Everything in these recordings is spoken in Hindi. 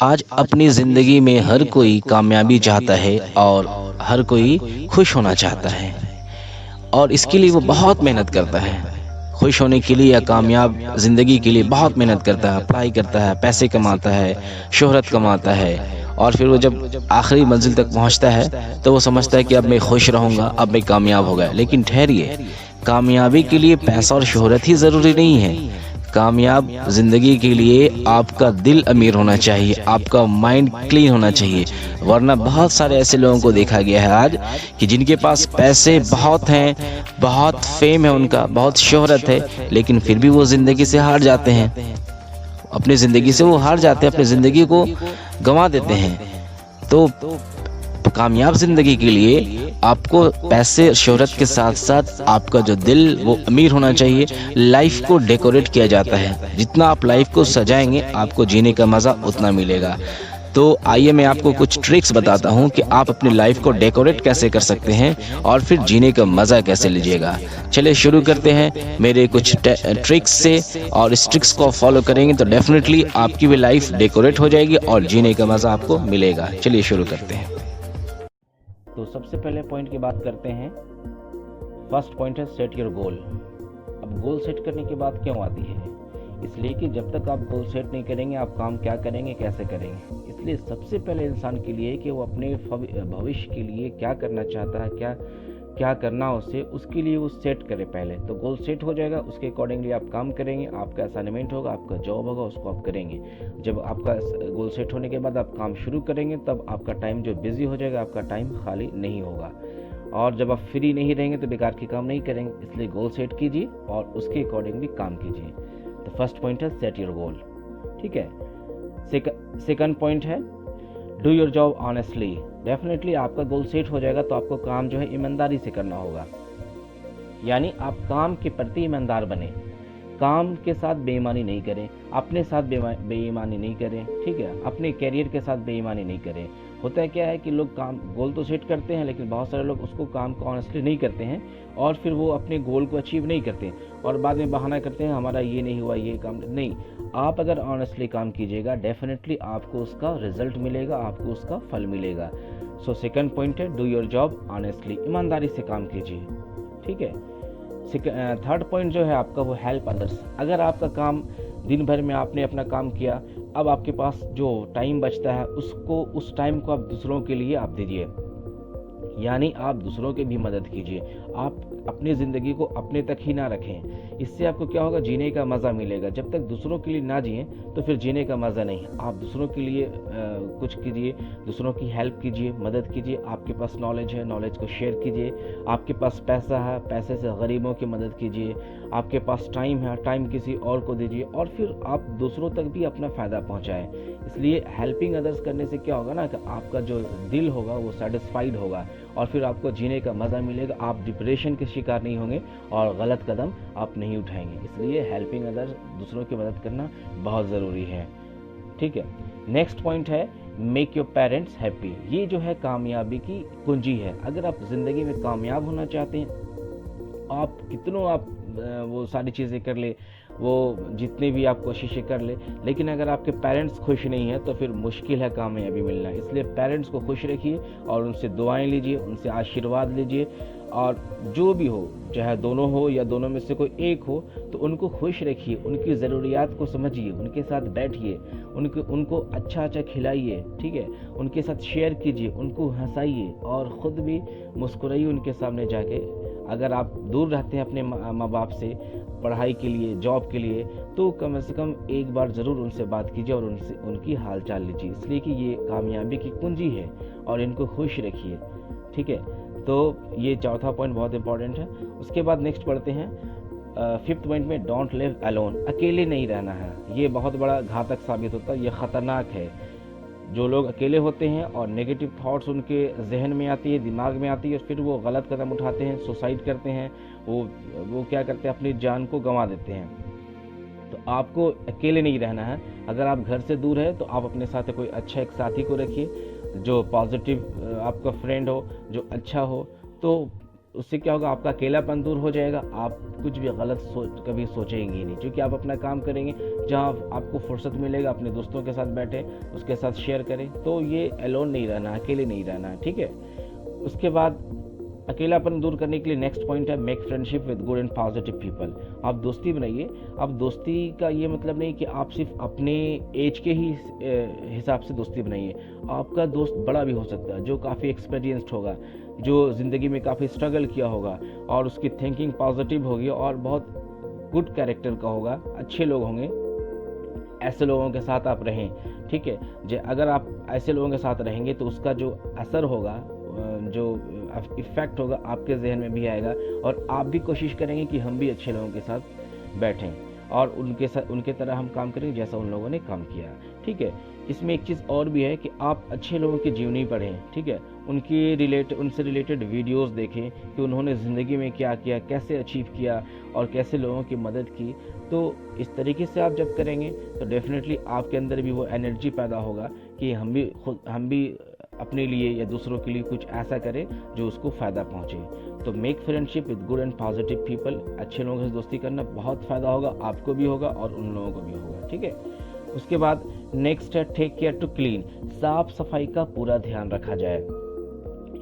आज अपनी ज़िंदगी में हर कोई कामयाबी चाहता है और हर कोई खुश होना चाहता है और इसके लिए वो बहुत मेहनत करता है। खुश होने के लिए या कामयाब ज़िंदगी के लिए बहुत मेहनत करता है, अप्लाई करता है, पैसे कमाता है, शोहरत कमाता है और फिर वो जब आखिरी मंजिल तक पहुंचता है तो वो समझता है कि अब मैं खुश रहूँगा, अब मैं कामयाब हो गया। लेकिन ठहरिए, कामयाबी के लिए पैसा और शोहरत ही ज़रूरी नहीं है। कामयाब ज़िंदगी के लिए आपका दिल अमीर होना चाहिए, आपका माइंड क्लीन होना चाहिए। वरना बहुत सारे ऐसे लोगों को देखा गया है आज कि जिनके पास पैसे बहुत हैं, बहुत फेम है उनका, बहुत शोहरत है, लेकिन फिर भी वो ज़िंदगी से हार जाते हैं। अपनी ज़िंदगी से वो हार जाते हैं, अपनी ज़िंदगी को गंवा देते हैं। तो कामयाब ज़िंदगी के लिए आपको पैसे शोहरत के साथ साथ आपका जो दिल वो अमीर होना चाहिए। लाइफ को डेकोरेट किया जाता है, जितना आप लाइफ को सजाएंगे आपको जीने का मज़ा उतना मिलेगा। तो आइए मैं आपको कुछ ट्रिक्स बताता हूँ कि आप अपनी लाइफ को डेकोरेट कैसे कर सकते हैं और फिर जीने का मज़ा कैसे लीजिएगा। चलिए शुरू करते हैं मेरे कुछ ट्रिक्स से, और इस ट्रिक्स को फॉलो करेंगे तो डेफिनेटली आपकी भी लाइफ डेकोरेट हो जाएगी और जीने का मज़ा आपको मिलेगा। चलिए शुरू करते हैं। तो सबसे पहले पॉइंट की बात करते हैं। फर्स्ट पॉइंट है सेट योर गोल। अब गोल सेट करने की बात क्यों आती है? इसलिए कि जब तक आप गोल सेट नहीं करेंगे आप काम क्या करेंगे, कैसे करेंगे। इसलिए सबसे पहले इंसान के लिए कि वो अपने भविष्य के लिए क्या करना चाहता है, क्या करना उसे, उसके लिए वो सेट करे पहले। तो गोल सेट हो जाएगा, उसके अकॉर्डिंगली आप काम करेंगे। आपका असाइनमेंट होगा, आपका जॉब होगा, उसको आप करेंगे। जब आपका गोल सेट होने के बाद आप काम शुरू करेंगे तब आपका टाइम जो बिजी हो जाएगा, आपका टाइम खाली नहीं होगा। और जब आप फ्री नहीं रहेंगे तो बेकार के काम नहीं करेंगे। इसलिए गोल सेट कीजिए और उसके अकॉर्डिंगली काम कीजिए। तो फर्स्ट पॉइंट है सेट योर गोल, ठीक है। सेकंड पॉइंट है do your job honestly. Definitely आपका गोल सेट हो जाएगा तो आपको काम जो है ईमानदारी से करना होगा, यानी आप काम के प्रति ईमानदार बने। काम के साथ बेईमानी नहीं करें, अपने साथ बेईमानी नहीं करें, ठीक है। अपने कैरियर के साथ बेईमानी नहीं करें। होता है क्या है कि लोग काम गोल तो सेट करते हैं लेकिन बहुत सारे लोग उसको काम को ऑनेस्टली नहीं करते हैं और फिर वो अपने गोल को अचीव नहीं करते और बाद में बहाना करते हैं हमारा ये नहीं हुआ, ये काम नहीं। आप अगर ऑनेस्टली काम कीजिएगा डेफिनेटली आपको उसका रिजल्ट मिलेगा, आपको उसका फल मिलेगा। सो सेकंड पॉइंट है डू योर जॉब ऑनेस्टली, ईमानदारी से काम कीजिए, ठीक है। थर्ड पॉइंट जो है आपका वो हेल्प अदर्स। अगर आपका काम दिन भर में आपने अपना काम किया, अब आपके पास जो टाइम बचता है उस टाइम को आप दूसरों के लिए आप दीजिए, यानी आप दूसरों की भी मदद कीजिए। आप अपनी ज़िंदगी को अपने तक ही ना रखें। इससे आपको क्या होगा, जीने का मज़ा मिलेगा। जब तक दूसरों के लिए ना जिए तो फिर जीने का मज़ा नहीं। आप दूसरों के लिए कुछ कीजिए, दूसरों की हेल्प कीजिए, मदद कीजिए। आपके पास नॉलेज है, नॉलेज को शेयर कीजिए। आपके पास पैसा है, पैसे से गरीबों की मदद कीजिए। आपके पास टाइम है, टाइम किसी और को दीजिए और फिर आप दूसरों तक भी अपना फ़ायदा पहुँचाएँ। इसलिए हेल्पिंग अदर्स करने से क्या होगा ना कि आपका जो दिल होगा वो सेटिस्फाइड होगा और फिर आपको जीने का मज़ा मिलेगा। आप डिप्रेशन के शिकार नहीं होंगे और गलत कदम आप नहीं उठाएंगे। इसलिए हेल्पिंग अदर्स, दूसरों की मदद करना बहुत ज़रूरी है, ठीक है। नेक्स्ट पॉइंट है मेक योर पेरेंट्स हैप्पी। ये जो है कामयाबी की कुंजी है। अगर आप ज़िंदगी में कामयाब होना चाहते हैं, आप कितनों आप वो सारी चीज़ें कर ले, वो जितने भी आप कोशिशें कर ले, लेकिन अगर आपके पेरेंट्स खुश नहीं हैं तो फिर मुश्किल है कामयाबी मिलना। इसलिए पेरेंट्स को खुश रखिए और उनसे दुआएं लीजिए, उनसे आशीर्वाद लीजिए। और जो भी हो, चाहे दोनों हो या दोनों में से कोई एक हो, तो उनको खुश रखिए, उनकी ज़रूरियात को समझिए, उनके साथ बैठिए, उनको अच्छा खिलाइए, ठीक है। उनके साथ शेयर कीजिए, उनको हंसाइए और ख़ुद भी मुस्कुराइए उनके सामने जाके। अगर आप दूर रहते हैं अपने माँ बाप से पढ़ाई के लिए, जॉब के लिए, तो कम से कम एक बार ज़रूर उनसे बात कीजिए और उनकी हाल चाल लीजिए। इसलिए कि ये कामयाबी की कुंजी है और इनको खुश रखिए, ठीक है। तो ये चौथा पॉइंट बहुत इंपॉर्टेंट है। उसके बाद नेक्स्ट पढ़ते हैं फिफ्थ पॉइंट में डोंट लिव अलोन। अकेले नहीं रहना है। ये बहुत बड़ा घातक साबित होता है, ये ख़तरनाक है। जो लोग अकेले होते हैं और नेगेटिव थॉट्स उनके जहन में आती है, दिमाग में आती है, फिर वो गलत कदम उठाते हैं, सुसाइड करते हैं, वो क्या करते हैं, अपनी जान को गंवा देते हैं। तो आपको अकेले नहीं रहना है। अगर आप घर से दूर है तो आप अपने साथ कोई अच्छा एक साथी को रखिए जो पॉजिटिव आपका फ्रेंड हो, जो अच्छा हो। तो उससे क्या होगा, आपका अकेलापन दूर हो जाएगा, आप कुछ भी गलत कभी सोचेंगे ही नहीं, क्योंकि आप अपना काम करेंगे, जहाँ आपको फुर्सत मिलेगा अपने दोस्तों के साथ बैठे उसके साथ शेयर करें। तो ये एलोन नहीं रहना, अकेले नहीं रहना है, ठीक है। उसके बाद अकेलापन दूर करने के लिए नेक्स्ट पॉइंट है make friendship with good and positive people. आप दोस्ती बनाइए। अब दोस्ती का ये मतलब नहीं कि आप सिर्फ अपने एज के ही हिसाब से दोस्ती बनाइए। आपका दोस्त बड़ा भी हो सकता है, जो काफ़ी एक्सपीरियंस्ड होगा, जो ज़िंदगी में काफ़ी स्ट्रगल किया होगा और उसकी थिंकिंग पॉजिटिव होगी और बहुत गुड कैरेक्टर का होगा, अच्छे लोग होंगे। ऐसे लोगों के साथ आप रहें, ठीक है। अगर आप ऐसे लोगों के साथ रहेंगे तो उसका जो असर होगा, जो इफ़ेक्ट होगा आपके जहन में भी आएगा और आप भी कोशिश करेंगे कि हम भी अच्छे लोगों के साथ बैठें और उनके तरह हम काम करेंगे जैसा उन लोगों ने काम किया, ठीक है। इसमें एक चीज़ और भी है कि आप अच्छे लोगों की जीवनी पढ़ें, ठीक है। उनसे रिलेटेड वीडियोस देखें कि उन्होंने ज़िंदगी में क्या किया, कैसे अचीव किया और कैसे लोगों की मदद की। तो इस तरीके से आप जब करेंगे तो डेफिनेटली आपके अंदर भी वो एनर्जी पैदा होगा कि हम भी अपने लिए या दूसरों के लिए कुछ ऐसा करें जो उसको फ़ायदा पहुँचे। तो make friendship with good and positive people. अच्छे लोगों से दोस्ती करना बहुत फ़ायदा होगा, आपको भी होगा और उन लोगों को भी होगा, ठीक है। उसके बाद नेक्स्ट है टेक केयर टू क्लीन। साफ सफाई का पूरा ध्यान रखा जाए।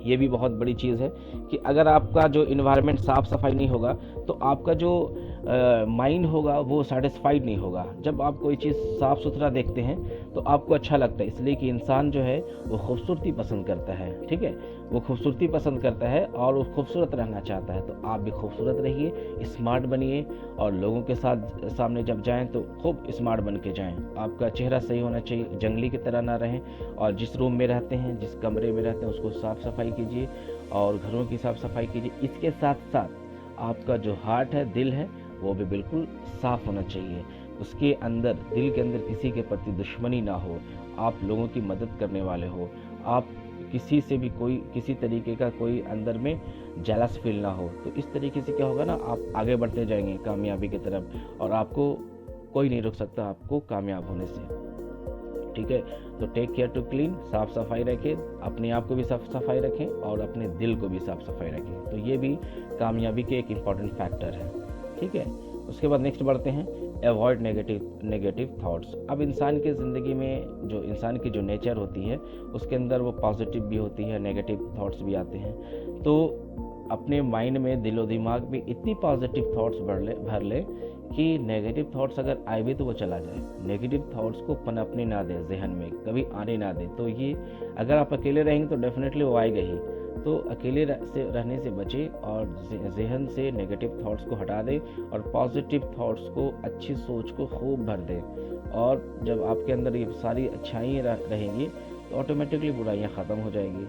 ये भी बहुत बड़ी चीज़ है कि अगर आपका जो इन्वायरमेंट साफ़ सफाई नहीं होगा तो आपका जो माइंड होगा वो सेटिस्फाइड नहीं होगा। जब आप कोई चीज़ साफ़ सुथरा देखते हैं तो आपको अच्छा लगता है, इसलिए कि इंसान जो है वो खूबसूरती पसंद करता है, ठीक है। वो खूबसूरती पसंद करता है और वो खूबसूरत रहना चाहता है। तो आप भी खूबसूरत रहिए, स्मार्ट बनिए और लोगों के साथ सामने जब जाएं तो खूब स्मार्ट बन के जाएं। आपका चेहरा सही होना चाहिए, जंगली की तरह ना रहें। और जिस रूम में रहते हैं, जिस कमरे में रहते हैं, उसको साफ़ सफाई कीजिए और घरों की साफ़ सफाई कीजिए। इसके साथ साथ आपका जो हार्ट है, दिल है, वो भी बिल्कुल साफ़ होना चाहिए। उसके अंदर, दिल के अंदर किसी के प्रति दुश्मनी ना हो, आप लोगों की मदद करने वाले हो, आप किसी से भी किसी तरीके का कोई अंदर में जेलस फील ना हो। तो इस तरीके से क्या होगा ना, आप आगे बढ़ते जाएंगे कामयाबी की तरफ और आपको कोई नहीं रोक सकता आपको कामयाब होने से, ठीक है। तो टेक केयर टू क्लीन, साफ सफाई रखें, अपने आप को भी साफ सफाई रखें और अपने दिल को भी साफ सफाई रखें। तो ये भी कामयाबी के एक इम्पॉर्टेंट फैक्टर है, ठीक है। उसके बाद नेक्स्ट बढ़ते हैं अवॉइड नेगेटिव थॉट्स। अब इंसान की ज़िंदगी में जो इंसान की जो नेचर होती है उसके अंदर वो पॉजिटिव भी होती है, नेगेटिव थॉट्स भी आते हैं। तो अपने माइंड में, दिलो दिमाग में इतनी पॉजिटिव थॉट्स भर ले कि नेगेटिव थॉट्स अगर आए भी तो वो चला जाए। नेगेटिव थॉट्स को पनपने ना दें, जहन में कभी आने ना दें। तो ये अगर आप अकेले रहेंगे तो डेफिनेटली वो आएगा ही। तो अकेले रहने से बचें और जहन से नेगेटिव थॉट्स को हटा दें और पॉजिटिव थॉट्स को, अच्छी सोच को खूब भर दें। और जब आपके अंदर ये सारी अच्छाइयाँ रहेंगी तो ऑटोमेटिकली बुराइयाँ ख़त्म हो जाएंगी।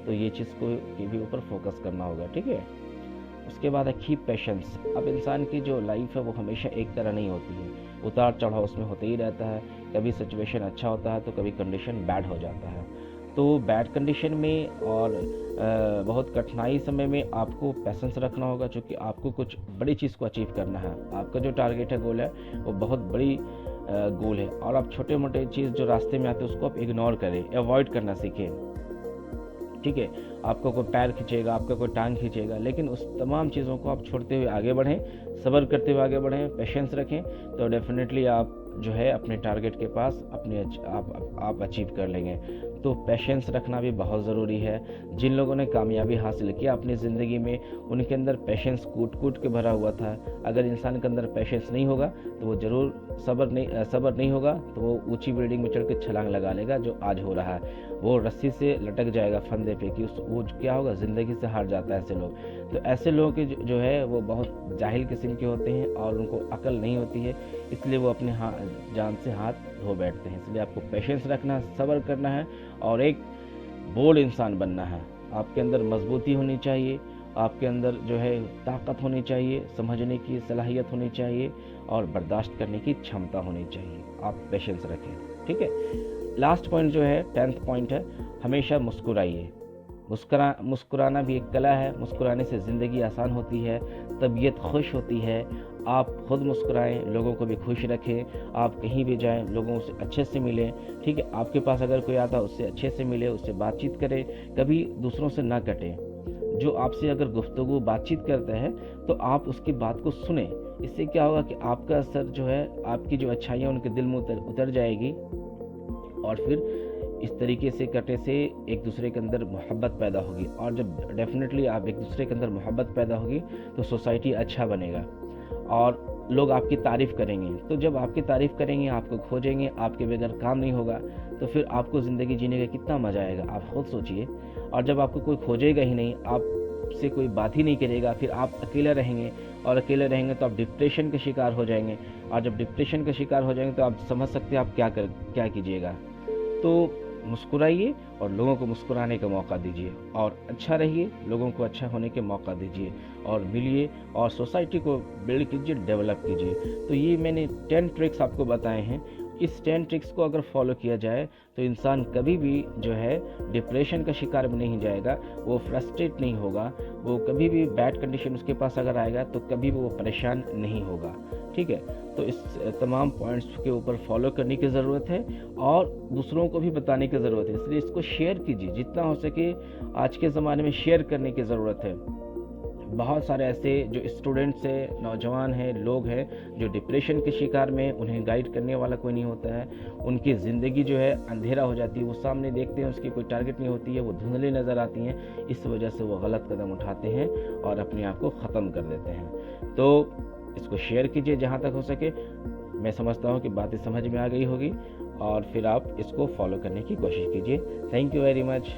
तो ये चीज़ को के भी ऊपर फोकस करना होगा, ठीक है। उसके बाद है कीप पेशेंस। अब इंसान की जो लाइफ है वो हमेशा एक तरह नहीं होती है, उतार चढ़ाव उसमें होते ही रहता है। कभी सिचुएशन अच्छा होता है तो कभी कंडीशन बैड हो जाता है। तो बैड कंडीशन में और बहुत कठिनाई समय में आपको पेशेंस रखना होगा, क्योंकि आपको कुछ बड़ी चीज़ को अचीव करना है। आपका जो टारगेट है, गोल है, वो बहुत बड़ी गोल है और आप छोटे मोटे चीज़ जो रास्ते में आते हैं उसको आप इग्नोर करें, अवॉइड करना सीखें, ठीक है। आपको कोई पैर खींचेगा, आपका कोई टांग खींचेगा, लेकिन उस तमाम चीज़ों को आप छोड़ते हुए आगे बढ़ें, सब्र करते हुए आगे बढ़ें, पेशेंस रखें। तो डेफिनेटली आप जो है अपने टारगेट के पास आप अचीव कर लेंगे। तो पेशेंस रखना भी बहुत ज़रूरी है। जिन लोगों ने कामयाबी हासिल की अपनी ज़िंदगी में, उनके अंदर पेशेंस कूट के भरा हुआ था। अगर इंसान के अंदर पेशेंस नहीं होगा तो वो ज़रूर सब्र नहीं होगा तो वो ऊंची बिल्डिंग में चढ़ के छलांग लगा लेगा, जो आज हो रहा है। वो रस्सी से लटक जाएगा फंदे पे कि वो क्या होगा, ज़िंदगी से हार जाता है ऐसे लोग। तो ऐसे लोगों के जो है वो बहुत जाहिल किस्म के होते हैं और उनको अकल नहीं होती है, इसलिए वो अपने जान से हाथ धो बैठते हैं। इसलिए आपको पेशेंस रखना है, सब्र करना है और एक बोल्ड इंसान बनना है। आपके अंदर मजबूती होनी चाहिए, आपके अंदर जो है ताकत होनी चाहिए, समझने की सलाहियत होनी चाहिए और बर्दाश्त करने की क्षमता होनी चाहिए। आप पेशेंस रखें, ठीक है। लास्ट पॉइंट जो है 10th पॉइंट है, हमेशा मुस्कुराइए। मुस्कुराना भी एक कला है। मुस्कुराने से ज़िंदगी आसान होती है, तबीयत खुश होती है। आप खुद मुस्कुराएं, लोगों को भी खुश रखें। आप कहीं भी जाएं, लोगों से अच्छे से मिलें, ठीक है। आपके पास अगर कोई आता है उससे अच्छे से मिले, उससे बातचीत करें, कभी दूसरों से ना कटें। जो आपसे अगर गुफ्तगू बातचीत करता है तो आप उसकी बात को सुने। इससे क्या होगा कि आपका असर जो है, आपकी जो अच्छाइयाँ उनके दिल में उतर जाएगी, और फिर इस तरीके से करने से एक दूसरे के अंदर मोहब्बत पैदा होगी। और जब डेफिनेटली आप एक दूसरे के अंदर मोहब्बत पैदा होगी तो सोसाइटी अच्छा बनेगा और लोग आपकी तारीफ़ करेंगे। तो जब आपकी तारीफ़ करेंगे, आपको खोजेंगे, आपके बगैर काम नहीं होगा, तो फिर आपको ज़िंदगी जीने का कितना मज़ा आएगा, आप खुद सोचिए। और जब आपको कोई खोजेगा ही नहीं, आपसे कोई बात ही नहीं करेगा, फिर आप अकेले रहेंगे, और अकेले रहेंगे तो आप डिप्रेशन के शिकार हो जाएंगे। और जब डिप्रेशन का शिकार हो जाएंगे तो आप समझ सकते हैं आप क्या कीजिएगा। तो मुस्कुराइए और लोगों को मुस्कुराने का मौका दीजिए, और अच्छा रहिए, लोगों को अच्छा होने के मौका दीजिए, और मिलिए और सोसाइटी को बिल्ड कीजिए, डेवलप कीजिए। तो ये मैंने 10 ट्रिक्स आपको बताए हैं। इस 10 ट्रिक्स को अगर फॉलो किया जाए तो इंसान कभी भी जो है डिप्रेशन का शिकार में नहीं जाएगा, वो फ्रस्ट्रेट नहीं होगा, वो कभी भी बैड कंडीशन उसके पास अगर आएगा तो कभी भी वो परेशान नहीं होगा। ठीक है, तो इस तमाम पॉइंट्स के ऊपर फॉलो करने की ज़रूरत है और दूसरों को भी बताने की ज़रूरत है। इसलिए इसको शेयर कीजिए, जितना हो सके आज के ज़माने में शेयर करने की ज़रूरत है। बहुत सारे ऐसे जो स्टूडेंट्स हैं, नौजवान हैं, लोग हैं जो डिप्रेशन के शिकार में, उन्हें गाइड करने वाला कोई नहीं होता है, उनकी ज़िंदगी जो है अंधेरा हो जाती है, वो सामने देखते हैं, उसकी कोई टारगेट नहीं होती है, वो धुंधली नज़र आती हैं, इस वजह से वो गलत कदम उठाते हैं और अपने आप को ख़त्म कर देते हैं। तो इसको शेयर कीजिए जहाँ तक हो सके। मैं समझता हूँ कि बातें समझ में आ गई होगी, और फिर आप इसको फॉलो करने की कोशिश कीजिए। Thank you very much.